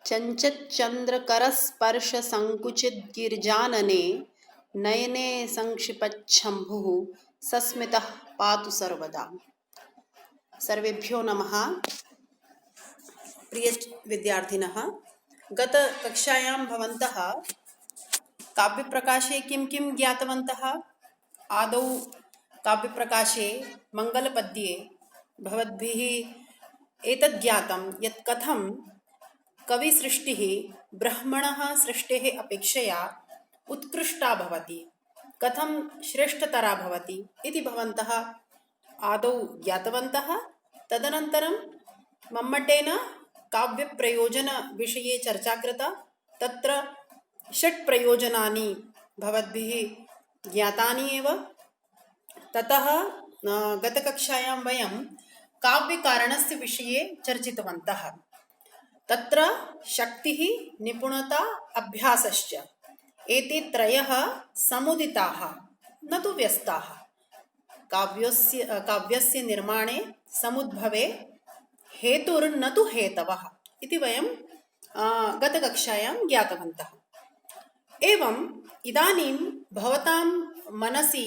चञ्चच्चन्द्रकरस्पर्शसङ्कुचिद्गिर्जानने नयने संक्षिपच्छम्भुः सस्मितः पातु सर्वदा। सर्वेभ्यो नमः। प्रिय विद्यार्थिनः, गतकक्षायां भवन्तः काव्यप्रकाशे किं किं ज्ञातवन्तः? आदौ काव्यप्रकाशे मङ्गलपद्ये भवद्भिः एतद् ज्ञातं यत् कथं कविसृष्टिः ब्रह्मणः सृष्टेः अपेक्षया उत्कृष्टा भवति, कथं श्रेष्ठतरा भवति इति भवन्तः आदौ ज्ञातवन्तः। तदनन्तरं मम्मटेन काव्यप्रयोजनविषये चर्चा कृता। तत्र 6 प्रयोजनानि भवद्भिः ज्ञातानि एव। ततः गतकक्षायां वयं काव्यकारणस्य विषये चर्चितवन्तः। तत्र शक्तिः, निपुणता, अभ्यासश्च एते त्रयः समुदिताः, न तु व्यस्ताः। काव्यस्य निर्माणे समुद्भवे हेतुर्न तु हेतवः इति वयं गतकक्षायां ज्ञातवन्तः। एवम् इदानीं भवतां मनसि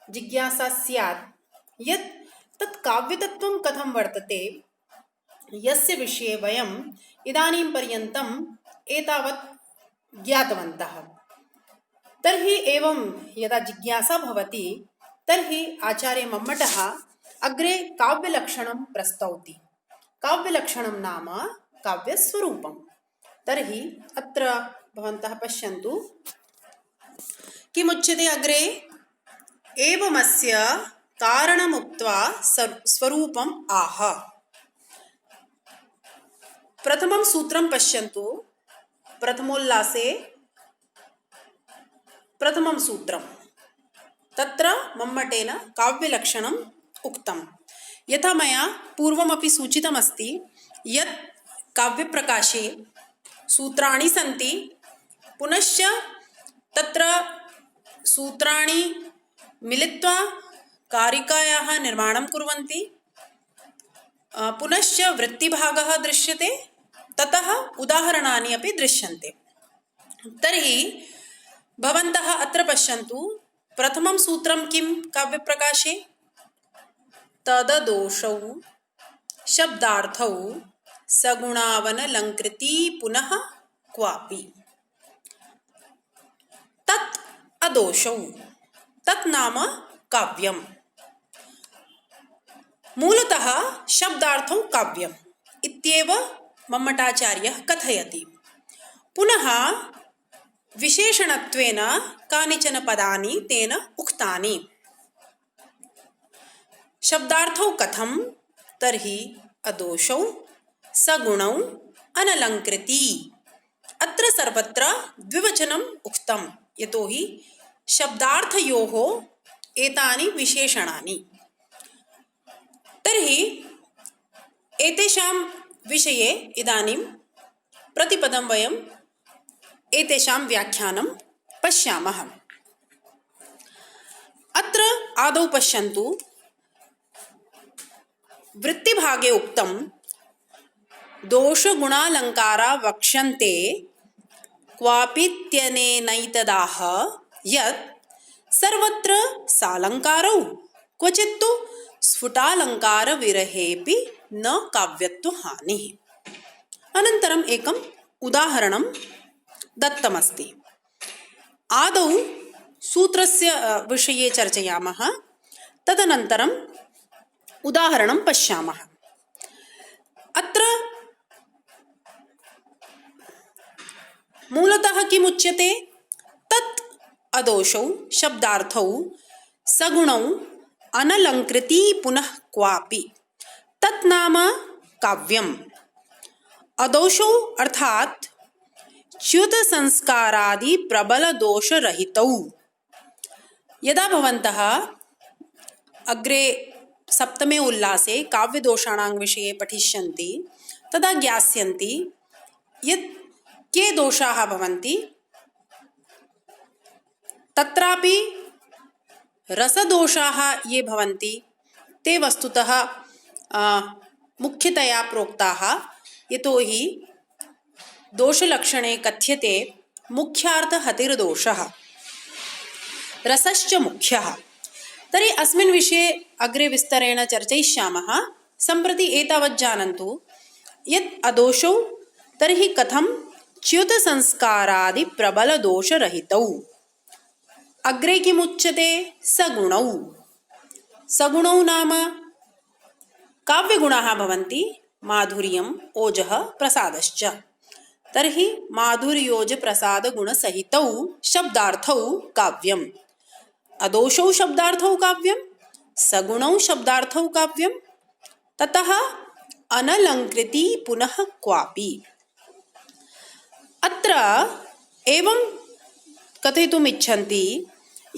जिज्ञासा स्यात् यत् तत् काव्यतत्त्वं कथं वर्तते, यस्य विषये वयम् इदानीं पर्यन्तम् एतावत् ज्ञातवन्तः। तर्हि एवं यदा जिज्ञासा भवति तर्हि आचार्य मम्मटः अग्रे काव्यलक्षणं प्रस्तौति। काव्यलक्षणं नाम काव्यस्वरूपं। तर्हि अत्र भवन्तः पश्यन्तु किमुच्यते अग्रे। एवमस्य कारणमुक्त्वा स्वरूपम् आह। प्रथमं सूत्रं पश्यन्तु। प्रथमोल्लासे प्रथमं सूत्रं, तत्र मम्मटेन काव्यलक्षणम् उक्तं। यथा मया पूर्वमपि सूचितमस्ति यत् काव्यप्रकाशे सूत्राणि सन्ति, पुनश्च तत्र सूत्राणि मिलित्वा कारिकायाः निर्माणं कुर्वन्ति, पुनश्च वृत्तिभागः दृश्यते, ततः उदाहरणानि अपि दृश्यन्ते। तर्हि भवन्तः अत्र पश्यन्तु, प्रथमं सूत्रं किं काव्यप्रकाशे? तददोषौ शब्दार्थौ सगुणावनलङ्कृती पुनः क्वापि। तत् अदोषौ, तत् नाम काव्यम्। मूलतः शब्दार्थौ काव्यम् इत्येव मम्मटाचार्यः कथयति। पुनः विशेषणत्वेन कानिचन पदानि तेन उक्तानि। शब्दार्थौ कथं? तर्हि अदोषौ सगुणौ अनलङ्कृती। अत्र सर्वत्र द्विवचनम् उक्तं, यतोहि शब्दार्थयोः एतानि विशेषणानि। तर्हि एतेषां विषये इदानीं प्रतिपदं वयम् एतेषां व्याख्यानं पश्यामः। अत्र आदौ पश्यन्तु, वृत्तिभागे उक्तं दोषगुणालङ्कारा वक्ष्यन्ते क्वापीत्यनेनैतदाह यत् सर्वत्र सालङ्कारौ क्वचित्तु स्फुटालङ्कारविरहेऽपि न काव्यत्वहानिः। अनन्तरम् एकम् उदाहरणं दत्तमस्ति। आदौ सूत्रस्य विषये चर्चयामः, तदनन्तरम् उदाहरणं पश्यामः। अत्र मूलतः किमुच्यते? तत् अदोषौ शब्दार्थौ सगुणौ अनलङ्कृती पुनः क्वापि। तत् नाम काव्यम्। अदोषौ अर्थात् च्युतसंस्कारादि प्रबलदोषरहितौ। यदा भवन्तः अग्रे सप्तमे उल्लासे काव्यदोषाणां विषये पठिष्यन्ति, तदा ज्ञास्यन्ति यत् के दोषाः भवन्ति। तत्रापि रसदोषाः ये भवन्ति ते वस्तुतः मुख्यतया प्रोक्ताः, यतोहि दोषलक्षणे कथ्यते मुख्यार्थहतिर्दोषः रसश्च मुख्यः। तर्हि अस्मिन् विषये अग्रे विस्तरेण चर्चयिष्यामः। सम्प्रति एतावत् जानन्तु यत् अदोषौ तर्हि कथं च्युतसंस्कारादिप्रबलदोषरहितौ। अग्रे किमुच्यते? सगुणौ। सगुणौ नाम काव्यगुणाः भवन्ति माधुर्यम् ओजः प्रसादश्च। तर्हि माधुर्योजप्रसादगुणसहितौ शब्दार्थौ काव्यम्। अदोषौ शब्दार्थौ काव्यं, सगुणौ शब्दार्थौ काव्यं, ततः अनलङ्कृति पुनः क्वापि। अत्र एवं कथयितुम् इच्छन्ति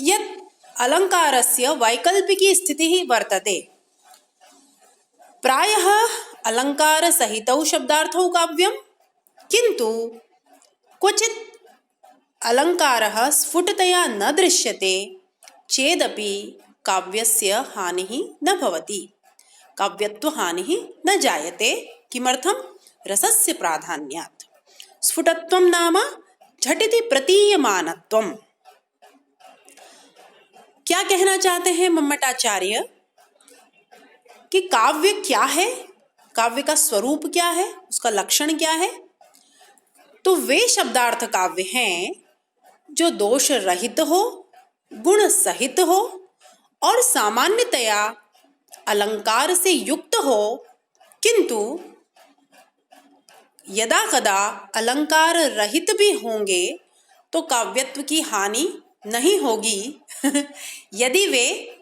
यत् अलङ्कारस्य वैकल्पिकी स्थितिः वर्तते। प्रायः अलङ्कारसहितौ शब्दार्थौ काव्यं, किन्तु क्वचित् अलङ्कारः स्फुटतया न दृश्यते चेदपि काव्यस्य हानिः न भवति, काव्यत्वहानिः न जायते। किमर्थं? रसस्य प्राधान्यात्। स्फुटत्वं नाम झटिति प्रतीयमानत्वम्। क्या कहना चाहते हैं मम्मटाचार्य कि काव्य क्या है, काव्य का स्वरूप क्या है, उसका लक्षण क्या है? तो वे शब्दार्थ काव्य हैं जो दोष रहित हो, गुण सहित हो और सामान्यतया अलंकार से युक्त हो, किंतु यदा कदा अलंकार रहित भी होंगे तो काव्यत्व की हानि नहीं होगी यदि वे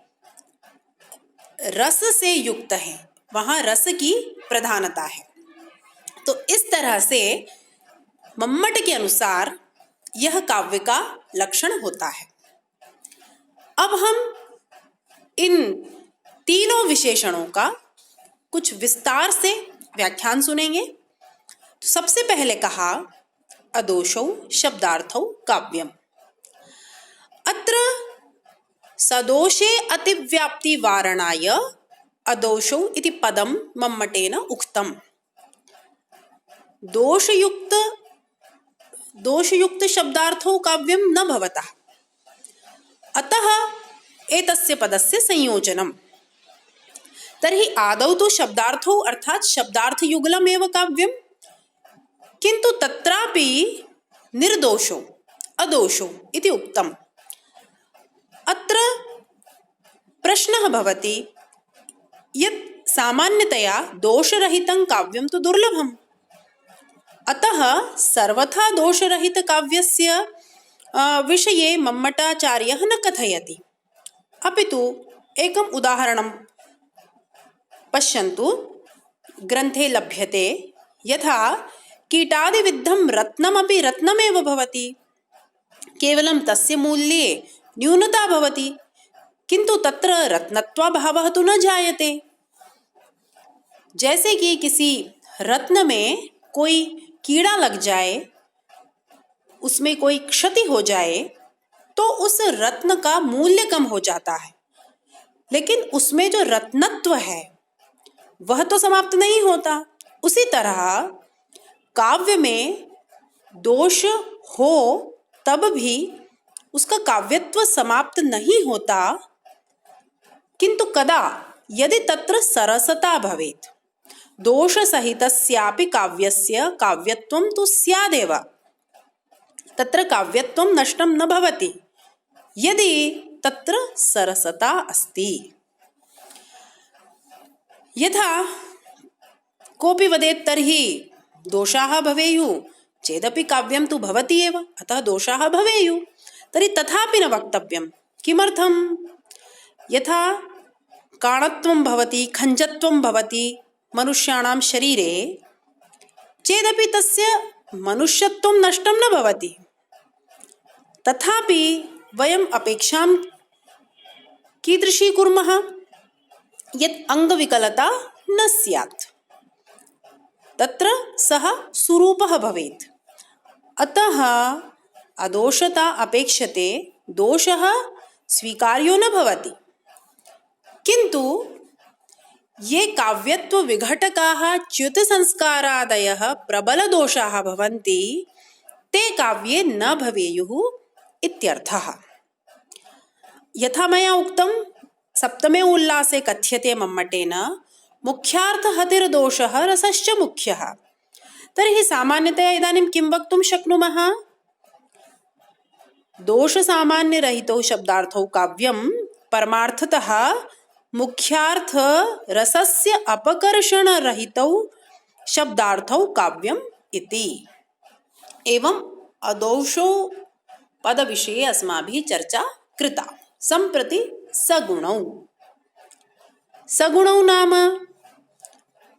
रस से युक्त हैं, वहाँ रस की प्रधानता है। तो इस तरह से मम्मट के अनुसार यह काव्य का लक्षण होता है। अब हम इन तीनों विशेषणों का कुछ विस्तार से व्याख्यान सुनेंगे। तो सबसे पहले कहा अदोषौ शब्दार्थौ काव्यम्। अत्र सदोषे अतिव्याप्ति वारणाय अदोषौ इति पदं मम्मटेन उक्तम्। दोषयुक्त शब्दार्थौ काव्यं न भवतः, अतः एतस्य पदस्य संयोजनम्। तर्हि आदौ तु शब्दार्थौ अर्थात् शब्दार्थयुगलमेव काव्यं, किन्तु तत्रापि निर्दोषौ अदोषौ इति उक्तम्। अत्र प्रश्नः भवति यत् सामान्यतया दोषरहितं काव्यं तु दुर्लभम्, अतः सर्वथा दोषरहित काव्यस्य विषये मम्मटाचार्यः न कथयति, अपितु एकम् उदाहरणं पश्यन्तु। ग्रन्थे लभ्यते यथा कीटादिविद्धं रत्नमपि रत्नमेव भवति, केवलं तस्य मूल्ये न्यूनता भवति, किन्तु तत्र रत्नत्वाभावः तु न जायते। जैसे कि किसी रत्न में कोई कीड़ा लग जाए, उसमें कोई क्षति हो जाए, तो उस रत्न का मूल्य कम हो जाता है, लेकिन उसमें जो रत्नत्व है वह तो समाप्त नहीं होता। उसी तरह काव्य में दोष हो तब भी उसका काव्यत्व समाप्त नहीं होता, किंतु कदा यदि तत्र सरसता भवेत्, दोष सहितस्यापि काव्यस्य काव्यत्वं तु स्यादेव, तत्र काव्यत्वं नष्टं न भवति यदि तत्र सरसता अस्ति। यथा कोऽपि वदेत् तर्हि दोषाः भवेयुः चेदपि काव्यं तु भवति एव, अतः दोषाः भवेयुः, तर्हि तथापि न वक्तव्यं। किमर्थं? यथा काणत्वं भवति, खञ्जत्वं भवति मनुष्याणां शरीरे, चेदपि तस्य मनुष्यत्वं नष्टं न भवति, तथापि वयम् अपेक्षां कीदृशी कुर्मः? यत् अंगविकलता न स्यात्, तत्र सः सुरूपः भवेत्। अतः अदोषता अपेक्षते, दोषः स्वीकार्यो न भवति। किन्तु ये काव्यत्व विघटकाः च्युत संस्कारादयः प्रबलदोषाः भवन्ति ते काव्ये न भवेयुः इत्यर्थः। यथा मया उक्तं सप्तमे उल्लासे कथ्यते मम्मटेन मुख्यार्थहतिर्दोषः रसश्च मुख्यः। तर्हि सामान्यतया इदानीं किं वक्तुं शक्नुमः? दोषसामान्यरहितौ शब्दार्थौ काव्यं परमार्थतः मुख्यार्थ रसस्य अपकर्षणरहितौ शब्दार्थौ काव्यम् इति। एवं अदोषौ पदविषये अस्माभिः चर्चा कृता। सम्प्रति सगुणौ। सगुणौ नाम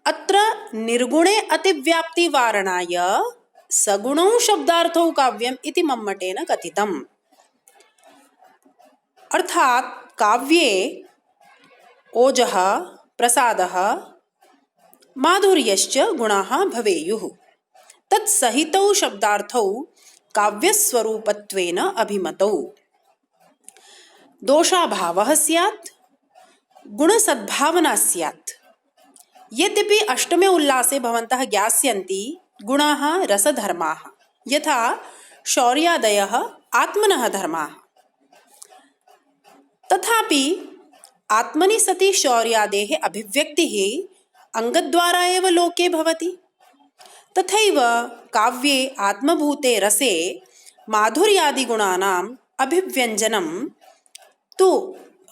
अत्र निर्गुणे अतिव्याप्तिवारणाय सगुणौ शब्दार्थौ काव्यम् इति मम्मटेन कथितम्। अर्थात् काव्ये ओजः, प्रसादः, माधुर्यश्च गुणाः भवेयुः। तत्सहितौ शब्दार्थौ काव्यस्वरूपत्वेन अभिमतौ। दोषाभावः स्यात्, गुणसद्भावना स्यात्। यद्यपि अष्टमे उल्लासे भवन्तः ज्ञास्यन्ति गुणाः रसधर्माः, यथा शौर्यादयः आत्मनः धर्माः, तथापि आत्मनि सति शौर्यादेः अभिव्यक्तिः अङ्गद्वारा एव लोके भवति। तथैव काव्ये आत्मभूते रसे माधुर्यादिगुणानाम् अभिव्यञ्जनं तु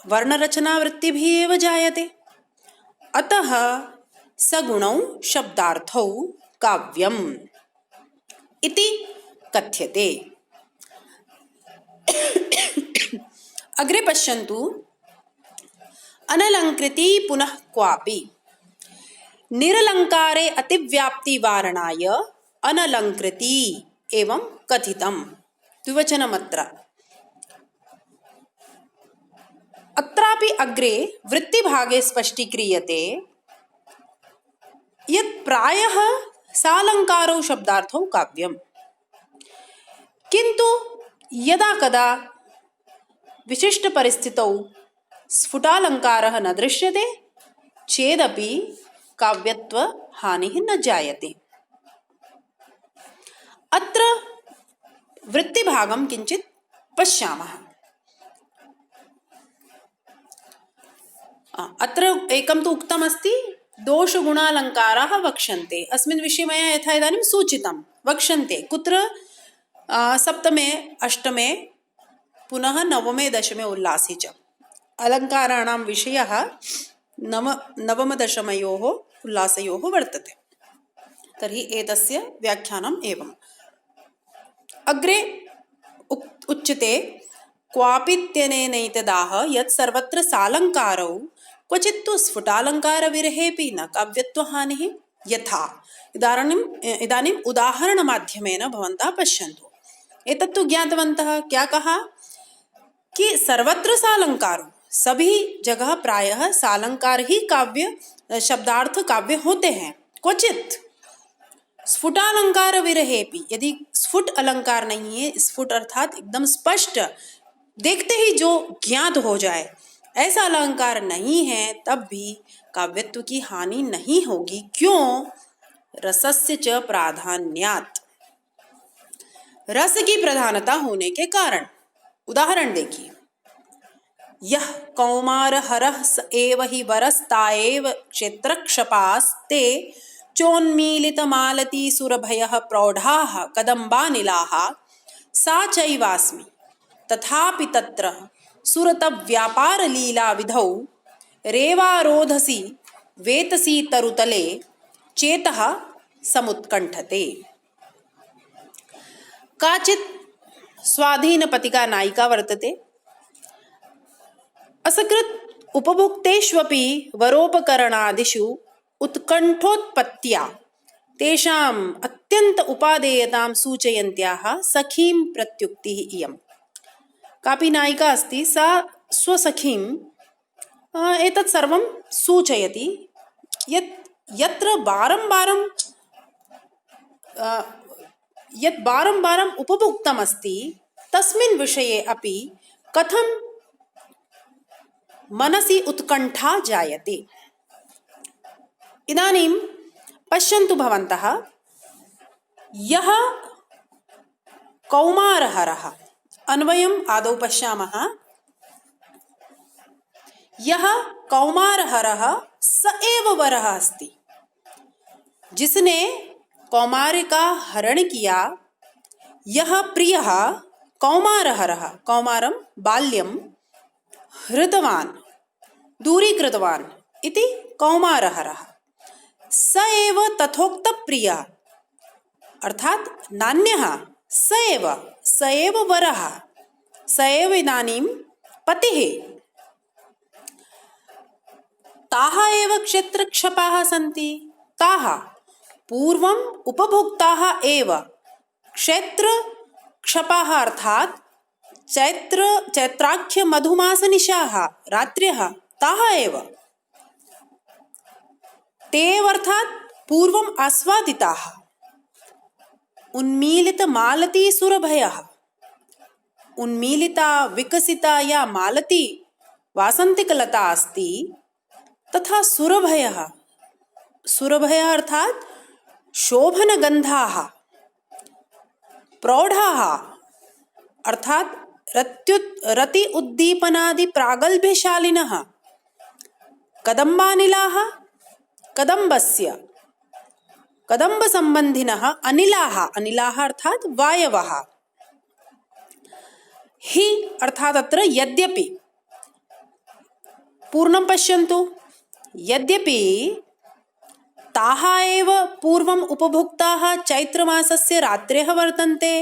वर्णरचनावृत्तिभिः एव जायते। अतः सगुणौ शब्दार्थौ काव्यम् इति कथ्यते। अग्रे पश्यन्तु। अनलङ्कृती पुनः क्वापि। निरलङ्कारे अतिव्याप्तिवारणाय अनलङ्कृती एवं कथितम्। द्विवचनमत्र। अत्रापि अग्रे वृत्तिभागे स्पष्टीक्रियते यत् प्रायः सालङ्कारौ शब्दार्थौ काव्यम्, किन्तु यदा कदा विशिष्टपरिस्थितौ स्फुटालङ्कारः न दृश्यते चेदपि काव्यत्वहानिः न जायते। अत्र वृत्तिभागं किञ्चित् पश्यामः। अत्र एकं तु उक्तमस्ति दोषगुणालङ्काराः वक्ष्यन्ते। अस्मिन् विषये मया यथा इदानीं सूचितं वक्ष्यन्ते। कुत्र? सप्तमे, अष्टमे, पुनः नवमे दशमे उल्लासे च अलङ्काराणां विषयः नवमदशमयोः उल्लासयोः वर्तते। तर्हि एतस्य व्याख्यानम् एवम्। अग्रे उच्यते क्वापीत्यनेनैतदाह यत् सर्वत्र सालङ्कारौ क्वचित् तु स्फुटालङ्कारविरहेऽपि न काव्यत्वहानिः। यथा इदानीम् उदाहरणमाध्यमेन भवन्तः पश्यन्तु। एतत्तु ज्ञातवन्तः। क्या कहा कि सर्वत्र सालंकारों, सभी जगह प्रायः सालंकार ही काव्य शब्दार्थ काव्य होते हैं। क्वचित स्फुटालंकार विरहेपि, यदि स्फुट अलंकार नहीं है, स्फुट अर्थात एकदम स्पष्ट देखते ही जो ज्ञात हो जाए, ऐसा अलंकार नहीं है, तब भी काव्यत्व की हानि नहीं होगी। क्यों? रसस्य च प्राधान्यात्, रस की प्रधानता होने के कारण। उदाहरण देखिए। यह कौमार हरः स एव हि वरस्ताएव क्षेत्रक्षपास्ते चोन्मीलित मालती सुरभयः प्रौढ़ाः कदम्बानिलाः सा चैवास्मि तथापि तत्र सुरतव्यापार लीला विधौ रेवारोधसी वेतसी तरुतले चेतः समुत्कंठते। काचित् स्वाधीनपतिका नायिका वर्तते। असकृत उपभुक्तेष्वपि वरोपकरणादिषु उत्कण्ठोत्पत्त्या तेषाम् अत्यंत उपादेयतां सूचयन्त्याः सखीं प्रत्युक्तिः इयम्। कापि नायिका अस्ति, सा स्वसखीं एतत् सर्वं सूचयति यत्र बारं बारं उपभुक्तमस्ति तस्मिन् विषये अपि कथं मनसि उत्कण्ठा जायते। इदानीं पश्यन्तु भवन्तः, यः कौमारहरः, अन्वयम् आदौ पश्यामः। यह कौमारहरः स एव वरः अस्ति। जिसने कौमार का हरण किया, यह प्रियः कौमारहरः, कौमारं बाल्यं, हृतवान् दूरीकृतवान् इति कौमारहरः, स एव तथोक्तप्रियः, अर्थात् नान्यः स एव वरः, स एव इदानीं पतिः। ताः एव क्षेत्रक्षपाः सन्ति। ताः पूर्वम् उपभोक्ताः एव क्षेत्रक्षपाः, अर्थात् चैत्राख्य मधुमासनिशाः रात्र्यः, ताः एव ते एव, अर्थात् पूर्वम् आस्वादिताः। उन्मीलितमालती सुरभयः, उन्मीलिता विकसिता या मालती वासंतिकलता अस्ति, तथा सुरभयः, सुरभयः अर्थात् शोभनगन्धाः, प्रौढाः अर्थात् रति उद्दीपनादि प्रागल्भ्यशालिनः, कदम्बानिलाः, कदम्बस्य कदम्बसम्बन्धिनः अनिलाः, अनिलाः अर्थात् वायवः। हि अर्थात् अत्र यद्यपि, पूर्णं पश्यन्तु, यद्यपि ताः एव पूर्वम् उपभुक्ताः चैत्रमासस्य रात्र्यः वर्तन्ते,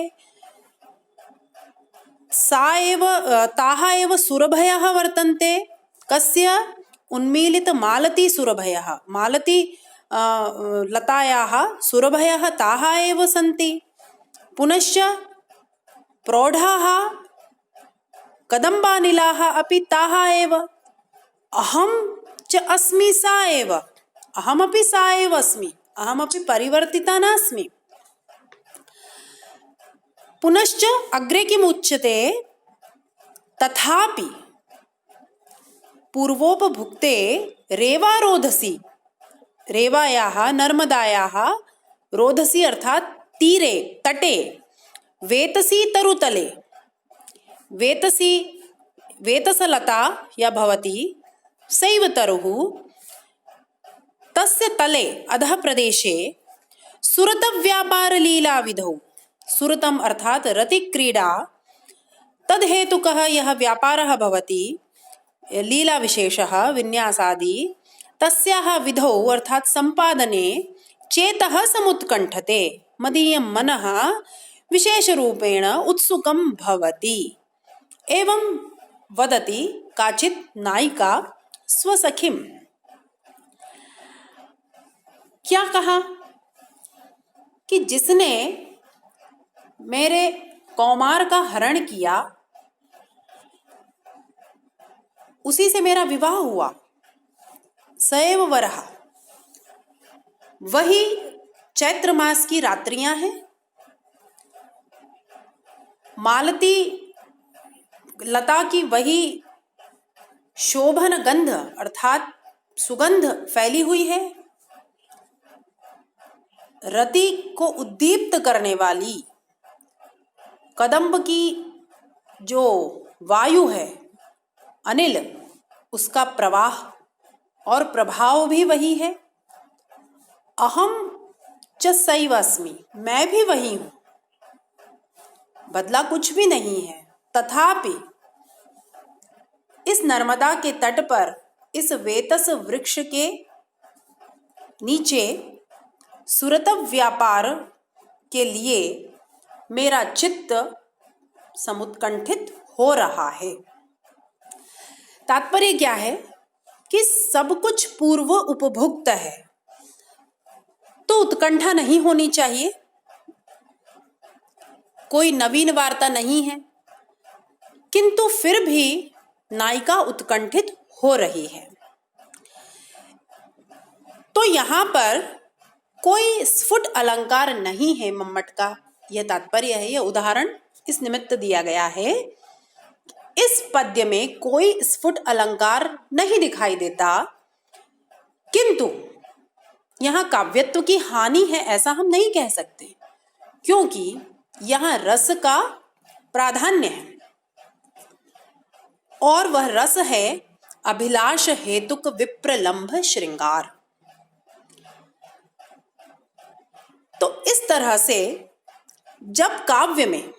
ताः एव सुरभयः वर्तन्ते। कस्य? उन्मीलितमालती सुरभयः, मालती लतायाः सुरभयः ताः एव सन्ति। पुनश्च प्रौढाः कदम्बानिलाः अपि ताः एव। अहं च अस्मि सा एव, अहमपि सा एव अस्मि, अहमपि परिवर्तिता नास्मि। पुनश्च अग्रे किम् उच्यते? तथापि पूर्वोपभुक्ते रेवारोधसी, रेवायाः नर्मदायाः, रोधसी अर्थात् तीरे तटे, वेतसी तरुतले, वेतसी वेतसलता या भवति सैव तरुः, तस्य तले अधः प्रदेशे सुरतव्यापारलीलाविधौ, सुरतम् अर्थात् रतिक्रीडा, तद्हेतुकः यः व्यापारः भवति, लीलाविशेषः विन्यासादि, तस्याः विधौ अर्थात् सम्पादने चेतः समुत्कण्ठते, मदीयं मनः विशेषरूपेण उत्सुकं भवति। एवं वदति काचित् नायिका स्वसखिं। क्या कहा कि जिसने मेरे कौमार का हरण किया, उसी से मेरा विवाह हुआ, सएव वरः। वही चैत्र मास की रात्रियां हैं, मालती लता की वही शोभन गंध अर्थात सुगंध फैली हुई है, रति को उद्दीप्त करने वाली कदम्ब की जो वायु है, अनिल, उसका प्रवाह और प्रभाव भी वही है। अहम च सैव अस्मि, मैं भी वही हूं, बदला कुछ भी नहीं है। तथापि इस नर्मदा के तट पर, इस वेतस वृक्ष के नीचे सुरतव व्यापार के लिए मेरा चित्त समुत्कंठित हो रहा है। तात्पर्य क्या है कि सब कुछ पूर्व उपभुक्त है, तो उत्कंठा नहीं होनी चाहिए, कोई नवीन वार्ता नहीं है, किंतु फिर भी नायिका उत्कंठित हो रही है। तो यहाँ पर कोई स्फुट अलंकार नहीं है मम्मट का, यह तात्पर्य है, यह उदाहरण इस निमित्त दिया गया है। इस पद्य में कोई स्फुट अलंकार नहीं दिखाई देता, किंतु यहाँ काव्यत्व की हानि है ऐसा हम नहीं कह सकते, क्योंकि यहाँ रस का प्राधान्य है और वह रस है अभिलाष हेतुक विप्रलंभ श्रृंगार। तो इस तरह से जब काव्य में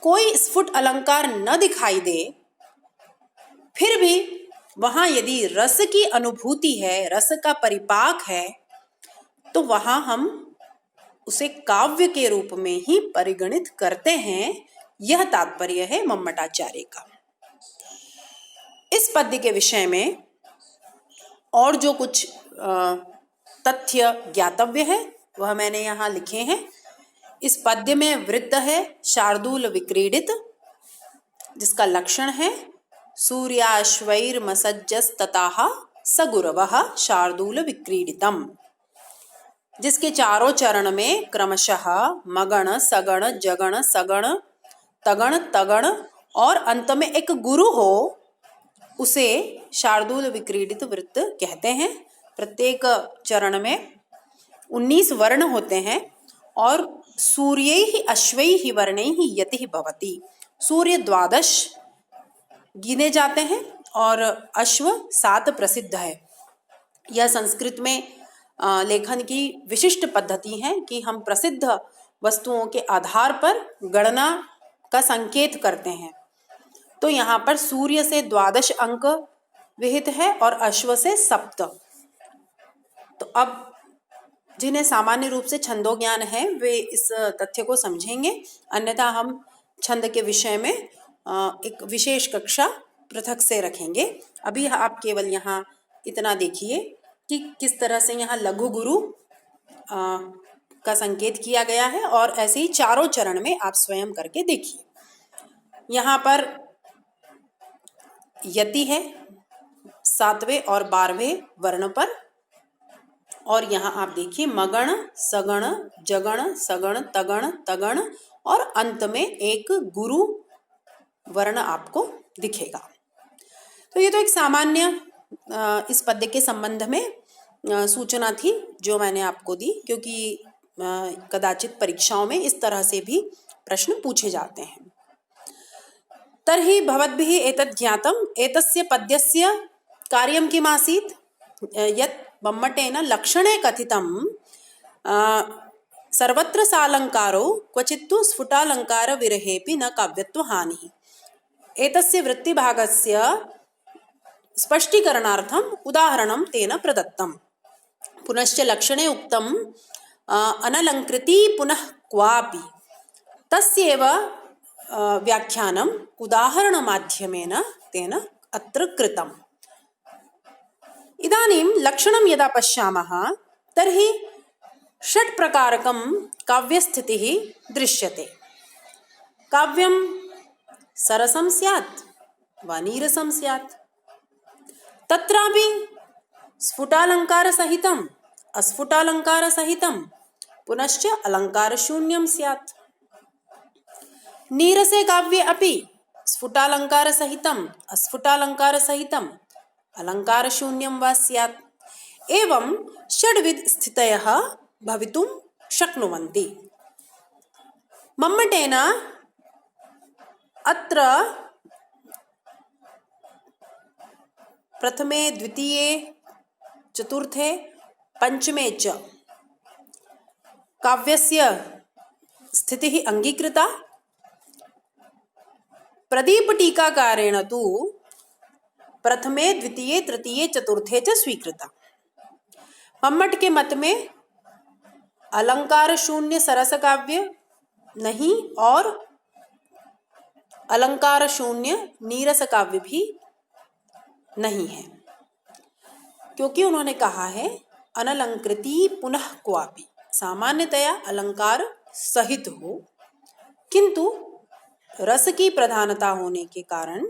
कोई स्फुट अलंकार न दिखाई दे, फिर भी वहां यदि रस की अनुभूति है, रस का परिपाक है, तो वहां हम उसे काव्य के रूप में ही परिगणित करते हैं। यह तात्पर्य है मम्मटाचार्य का। इस पद्य के विषय में और जो कुछ तथ्य ज्ञातव्य है वह मैंने यहाँ लिखे हैं। इस पद्य में वृत्त है शार्दूल विक्रीडित, जिसका लक्षण है सूर्याश्वैर्मसज्जस्तताः सगुरवः शार्दूल विक्रीडितम, जिसके चारों चरण में क्रमशः मगण सगण जगण सगण तगण तगण और अंत में एक गुरु हो, उसे शार्दूल विक्रीडित वृत्त कहते हैं। प्रत्येक चरण में 19 वर्ण होते हैं और सूर्यैः अश्वैः वर्णैः यतिः भवति। सूर्य 12 गिने जाते हैं और अश्व 7 प्रसिद्ध है। यह संस्कृत में लेखन की विशिष्ट पद्धति है कि हम प्रसिद्ध वस्तुओं के आधार पर गणना का संकेत करते हैं। तो यहाँ पर सूर्य से 12 अंक विहित है और अश्व से 7। तो अब जिन्हें सामान्य रूप से छंदो ज्ञान है वे इस तथ्य को समझेंगे, अन्यथा हम छंद के विषय में एक विशेष कक्षा पृथक से रखेंगे। अभी आप केवल यहाँ इतना देखिए कि किस तरह से यहाँ लघु गुरु का संकेत किया गया है, और ऐसे ही चारों चरण में आप स्वयं करके देखिए। यहाँ पर यति है 7वें और 12वें वर्ण पर, और यहाँ आप देखिए मगण सगण जगण सगण तगण तगण और अंत में एक गुरु वर्ण आपको दिखेगा। तो ये तो एक सामान्य इस पद्य के संबंध में सूचना थी जो मैंने आपको दी, क्योंकि कदाचित परीक्षाओं में इस तरह से भी प्रश्न पूछे जाते हैं। तर्हि भवद्भिः एतद् ज्ञातम्, एतस्य पद्यस्य कार्यं किमासीत् यत् मम्मटेन लक्षणे कथितं सर्वत्र सालंकारो क्वचित्तु स्फुटालंकार विरहेपि न काव्यत्व हानिः। एतस्य वृत्तिभागस्य स्पष्टीकरणार्थम् उदाहरणं तेन प्रदत्तम्। पुनश्च लक्षणे उक्तम् अनलंकृती पुनः क्वापि, तस्यैव व्याख्यानम् उदाहरणमाध्यमेन तेन अत्र कृतम्। इदानीं लक्षणं यदा पश्यामः तर्हि 6 प्रकारकं काव्यस्थितिः दृश्यते। काव्यं सरसं स्यात् वा नीरसं स्यात्, तत्रापि स्फुटालंकारसहितम् अस्फुटालंकारसहितं पुनश्च अलंकारशून्यं स्यात्। नीरसे काव्ये अपि स्फुटालंकारसहितम् अस्फुटालंकारसहितम् अलंकारशून्यं वा स्यात्। एवं 6 स्थितयः भवितुं शक्नुवन्ति। मम्मटेन अत्र प्रथमे द्वितीये चतुर्थे पंचमे च काव्यस्य स्थितिः अंगीकृता। प्रदीपटीकाकारेण तु प्रथमे द्वितीये तृतीये चतुर्थे च स्वीकृता। मम्मट के मत में अलंकार शून्य सरस काव्य नहीं और अलंकार शून्य नीरस काव्य भी नहीं है, क्योंकि उन्होंने कहा है अनलंकृति पुनः क्वापि, सामान्यतया अलंकार सहित हो, किंतु रस की प्रधानता होने के कारण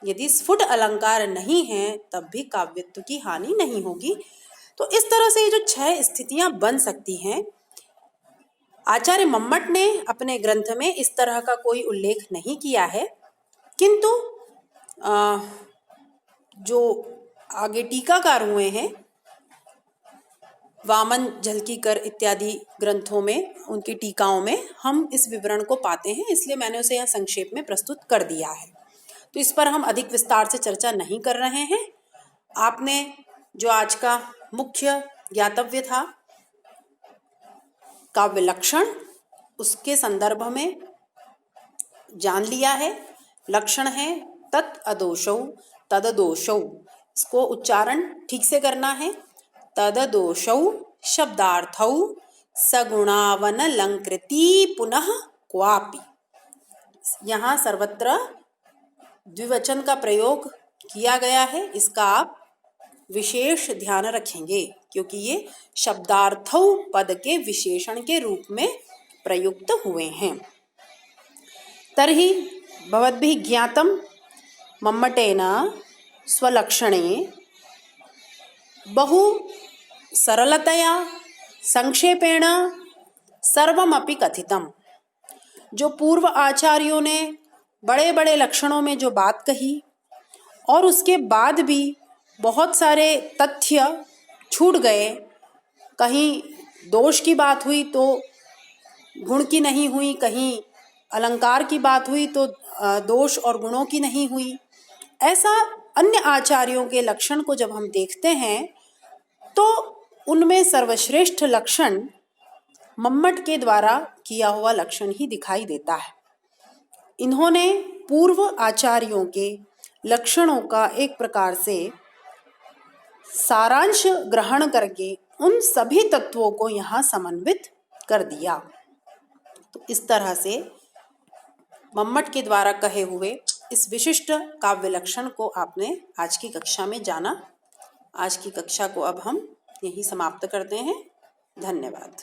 यदि स्फुट अलंकार नहीं है तब भी काव्यत्व की हानि नहीं होगी। तो इस तरह से ये जो 6 स्थितियां बन सकती हैं, आचार्य मम्मट ने अपने ग्रंथ में इस तरह का कोई उल्लेख नहीं किया है, किंतु जो आगे टीकाकार हुए हैं वामन झलकीकर इत्यादि ग्रंथों में, उनकी टीकाओं में हम इस विवरण को पाते हैं, इसलिए मैंने उसे यहाँ संक्षेप में प्रस्तुत कर दिया है। तो इस पर हम अधिक विस्तार से चर्चा नहीं कर रहे हैं। आपने जो आज का मुख्य ज्ञातव्य था काव्य लक्षण, उसके संदर्भ में जान लिया है। लक्षण है तत् अदोषौ तददोषौ, इसको उच्चारण ठीक से करना है। तददोषौ शब्दार्थौ सगुणावनलंकृति पुनः क्वापि। यहाँ सर्वत्र द्विवचन का प्रयोग किया गया है, इसका आप विशेष ध्यान रखेंगे क्योंकि ये शब्दार्थौ पद के विशेषण के रूप में प्रयुक्त हुए हैं। तर्हि भवद्भिः ज्ञातं मम्मटेन स्वलक्षणे बहु सरलतया संक्षेपेण सर्वमपि कथितम्। जो पूर्व आचार्यों ने बड़े बड़े लक्षणों में जो बात कही और उसके बाद भी बहुत सारे तथ्य छूट गए, कहीं दोष की बात हुई तो गुण की नहीं हुई, कहीं अलंकार की बात हुई तो दोष और गुणों की नहीं हुई, ऐसा अन्य आचार्यों के लक्षण को जब हम देखते हैं तो उनमें सर्वश्रेष्ठ लक्षण मम्मट के द्वारा किया हुआ लक्षण ही दिखाई देता है। इन्होंने पूर्व आचार्यों के लक्षणों का एक प्रकार से सारांश ग्रहण करके उन सभी तत्वों को यहाँ समन्वित कर दिया। तो इस तरह से मम्मट के द्वारा कहे हुए इस विशिष्ट काव्य लक्षण को आपने आज की कक्षा में जाना। आज की कक्षा को अब हम यहीं समाप्त करते हैं। धन्यवाद।